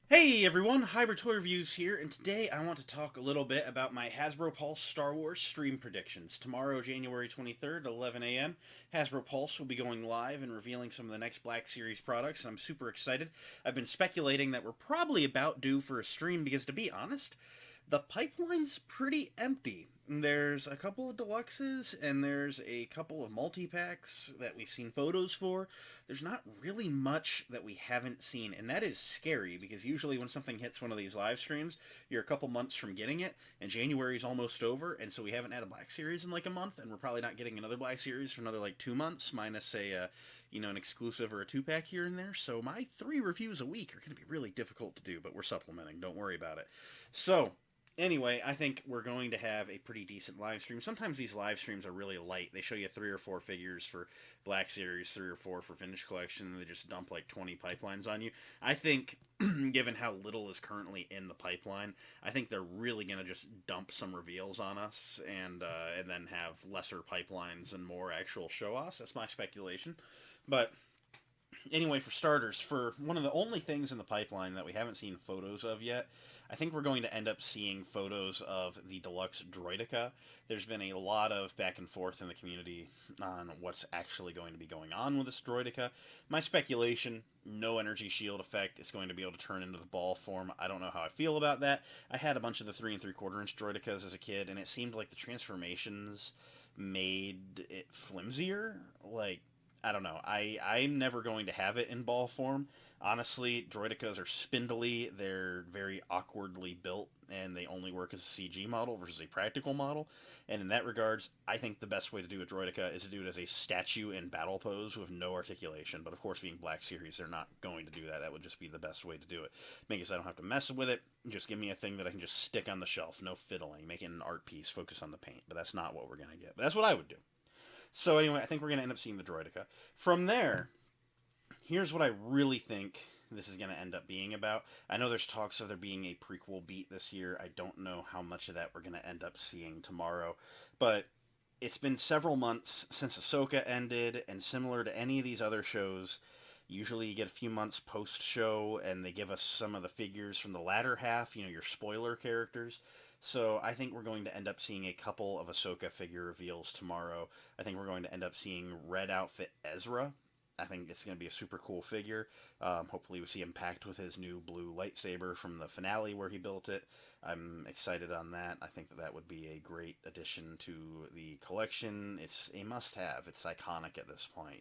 Hey everyone, Hybrid Toy Reviews here, and today I want to talk a little bit about my Hasbro Pulse Star Wars stream predictions. Tomorrow, January 23rd at 11 a.m., Hasbro Pulse will be going live and revealing some of the next Black Series products, and I'm super excited. I've been speculating that we're probably about due for a stream because, to be honest, the pipeline's pretty empty. There's a couple of deluxes and there's a couple of multi-packs that we've seen photos for. There's not really much that we haven't seen, and that is scary because usually when something hits one of these live streams, you're a couple months from getting it, and January's almost over, and so we haven't had a Black Series in like a month, and we're probably not getting another Black Series for another like 2 months, minus an exclusive or a two-pack here and there. So my 3 reviews a week are going to be really difficult to do, but we're supplementing. Don't worry about it. So anyway, I think we're going to have a pretty decent live stream. Sometimes these live streams are really light. They show you 3 or 4 figures for Black Series, 3 or 4 for Finished Collection, and they just dump like 20 pipelines on you. I think, given how little is currently in the pipeline, I think they're really going to just dump some reveals on us and then have lesser pipelines and more actual show-offs. That's my speculation. But anyway, for starters, for one of the only things in the pipeline that we haven't seen photos of yet, I think we're going to end up seeing photos of the deluxe Droideka. There's been a lot of back and forth in the community on what's actually going to be going on with this Droideka. My speculation, no energy shield effect. It's going to be able to turn into the ball form. I don't know how I feel about that. I had a bunch of the 3 3/4 inch Droidekas as a kid, and it seemed like the transformations made it flimsier. Like, I don't know. I'm never going to have it in ball form. Honestly, Droidekas are spindly. They're very awkwardly built, and they only work as a CG model versus a practical model. And in that regards, I think the best way to do a Droideka is to do it as a statue in battle pose with no articulation. But of course, being Black Series, they're not going to do that. That would just be the best way to do it. Make it so I don't have to mess with it. Just give me a thing that I can just stick on the shelf. No fiddling. Make it an art piece. Focus on the paint. But that's not what we're going to get. But that's what I would do. So anyway, I think we're going to end up seeing the Droideka. From there, here's what I really think this is going to end up being about. I know there's talks of there being a prequel beat this year. I don't know how much of that we're going to end up seeing tomorrow, but it's been several months since Ahsoka ended, and similar to any of these other shows, usually you get a few months post show and they give us some of the figures from the latter half, your spoiler characters. So I think we're going to end up seeing a couple of Ahsoka figure reveals tomorrow. I think we're going to end up seeing red outfit Ezra. I think it's going to be a super cool figure. Hopefully, we see him packed with his new blue lightsaber from the finale where he built it. I'm excited on that. I think that that would be a great addition to the collection. It's a must-have. It's iconic at this point.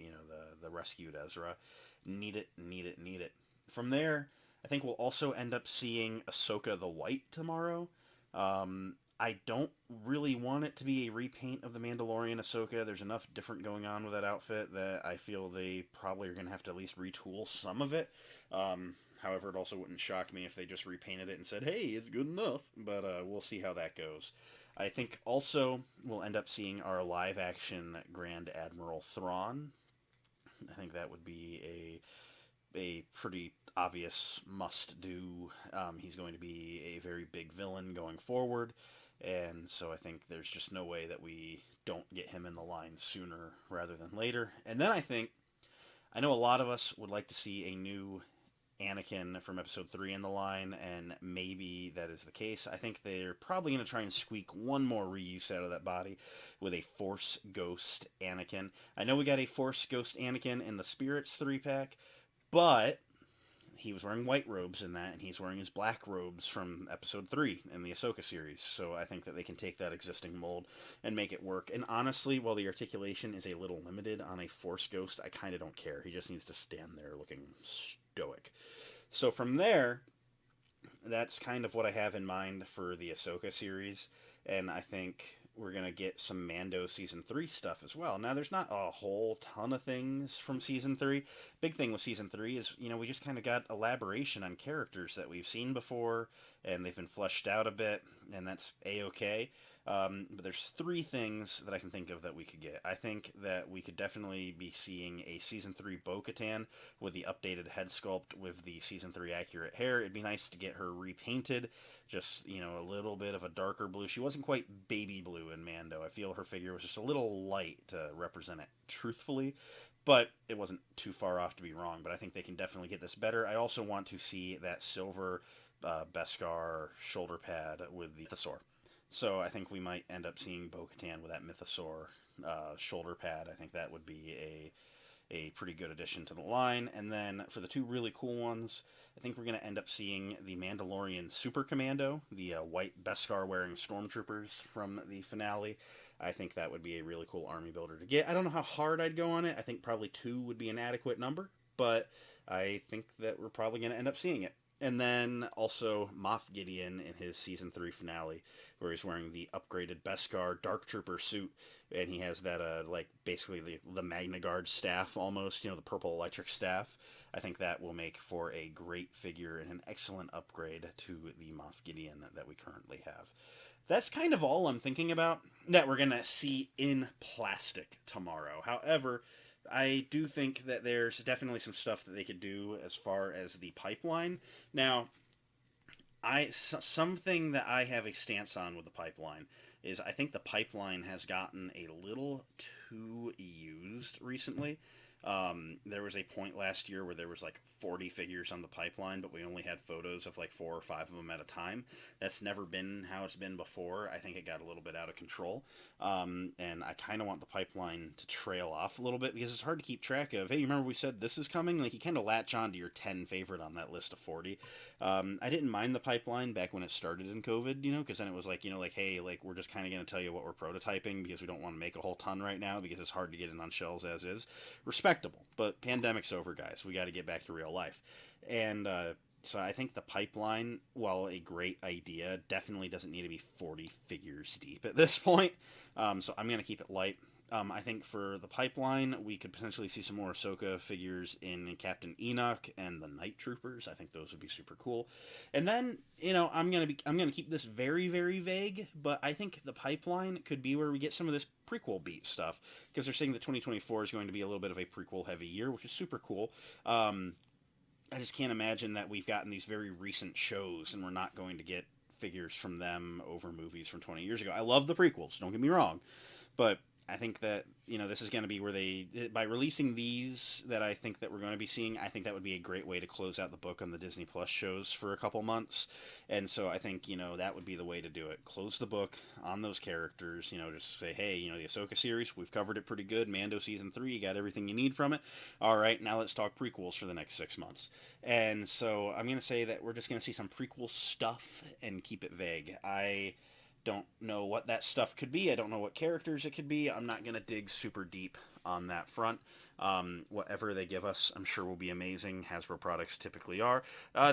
The rescued Ezra. Need it, need it, need it. From there, I think we'll also end up seeing Ahsoka the White tomorrow. I don't really want it to be a repaint of the Mandalorian Ahsoka. There's enough different going on with that outfit that I feel they probably are going to have to at least retool some of it. However, it also wouldn't shock me if they just repainted it and said, hey, it's good enough. But we'll see how that goes. I think also we'll end up seeing our live action Grand Admiral Thrawn. I think that would be a pretty obvious must do. He's going to be a very big villain going forward, and so I think there's just no way that we don't get him in the line sooner rather than later. And then I know a lot of us would like to see a new Anakin from episode 3 in the line, and maybe that is the case. I think they're probably going to try and squeak one more reuse out of that body with a Force Ghost Anakin. I know we got a Force Ghost Anakin in the Spirits 3-pack, but he was wearing white robes in that, and he's wearing his black robes from episode 3 in the Ahsoka series. So I think that they can take that existing mold and make it work. And honestly, while the articulation is a little limited on a Force Ghost, I kind of don't care. He just needs to stand there looking stoic. So from there, that's kind of what I have in mind for the Ahsoka series, and I think we're gonna get some Mando season 3 stuff as well. Now, there's not a whole ton of things from season 3. Big thing with season 3 is we just kind of got elaboration on characters that we've seen before, and they've been fleshed out a bit, and that's a-okay. But there's 3 things that I can think of that we could get. I think that we could definitely be seeing a season 3 Bo-Katan with the updated head sculpt with the season 3 accurate hair. It'd be nice to get her repainted, just a little bit of a darker blue. She wasn't quite baby blue in Mando. I feel her figure was just a little light to represent it truthfully. but it wasn't too far off to be wrong. But I think they can definitely get this better. I also want to see that silver Beskar shoulder pad with the Mythosaur. So I think we might end up seeing Bo-Katan with that Mythosaur shoulder pad. I think that would be a pretty good addition to the line. And then for the two really cool ones, I think we're going to end up seeing the Mandalorian Super Commando, the white Beskar wearing stormtroopers from the finale. I think that would be a really cool army builder to get. I don't know how hard I'd go on it. I think probably two would be an adequate number, but I think that we're probably going to end up seeing it. And then also Moff Gideon in his season 3 finale, where he's wearing the upgraded Beskar Dark Trooper suit, and he has that like basically the Magna Guard staff almost, the purple electric staff. I think that will make for a great figure and an excellent upgrade to the Moff Gideon that we currently have. That's kind of all I'm thinking about that we're gonna see in plastic tomorrow. However, I do think that there's definitely some stuff that they could do as far as the pipeline. Now, something that I have a stance on with the pipeline is I think the pipeline has gotten a little too used recently. There was a point last year where there was like 40 figures on the pipeline, but we only had photos of like 4 or 5 of them at a time. That's never been how it's been before. I think it got a little bit out of control. And I kind of want the pipeline to trail off a little bit because it's hard to keep track of. Hey, you remember we said this is coming? Like, you kind of latch on to your 10 favorite on that list of 40. I didn't mind the pipeline back when it started in COVID, because then it was like, hey, like, we're just kind of going to tell you what we're prototyping because we don't want to make a whole ton right now because it's hard to get it on shelves as is. Respectable, but pandemic's over, guys. We got to get back to real life. And so I think the pipeline, while a great idea, definitely doesn't need to be 40 figures deep at this point. So I'm going to keep it light. I think for the pipeline, we could potentially see some more Ahsoka figures in Captain Enoch and the Night Troopers. I think those would be super cool. And then, I'm gonna keep this very, very vague, but I think the pipeline could be where we get some of this prequel beat stuff, because they're saying that 2024 is going to be a little bit of a prequel heavy year, which is super cool. I just can't imagine that we've gotten these very recent shows and we're not going to get figures from them over movies from 20 years ago. I love the prequels, don't get me wrong, but I think that, this is going to be where by releasing these that I think that we're going to be seeing, I think that would be a great way to close out the book on the Disney Plus shows for a couple months. And so I think, that would be the way to do it. Close the book on those characters, just say, hey, the Ahsoka series, we've covered it pretty good. Mando season 3, you got everything you need from it. All right, now let's talk prequels for the next 6 months. And so I'm going to say that we're just going to see some prequel stuff and keep it vague. I don't know what that stuff could be. I don't know what characters it could be. I'm not going to dig super deep on that front. Whatever they give us, I'm sure will be amazing. Hasbro products typically are.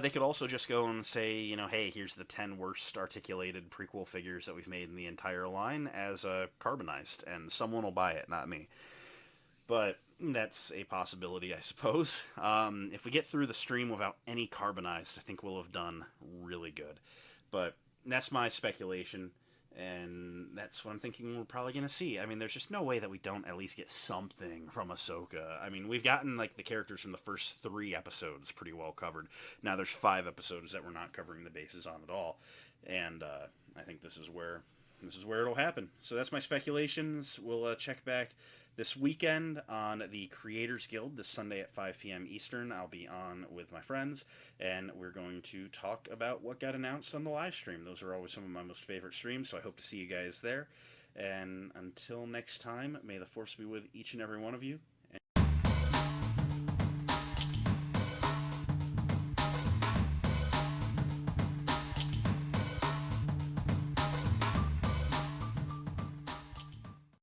They could also just go and say, hey, here's the 10 worst articulated prequel figures that we've made in the entire line as carbonized, and someone will buy it, not me. But that's a possibility, I suppose. If we get through the stream without any carbonized, I think we'll have done really good. But that's my speculation. And that's what I'm thinking we're probably going to see. I mean, there's just no way that we don't at least get something from Ahsoka. I mean, we've gotten, like, the characters from the first 3 episodes pretty well covered. Now there's 5 episodes that we're not covering the bases on at all. And I think this is where it'll happen. So that's my speculations. We'll check back this weekend on the Creators Guild this Sunday at 5 p.m. Eastern. I'll be on with my friends, and we're going to talk about what got announced on the live stream. Those are always some of my most favorite streams, so I hope to see you guys there. And until next time, may the Force be with each and every one of you.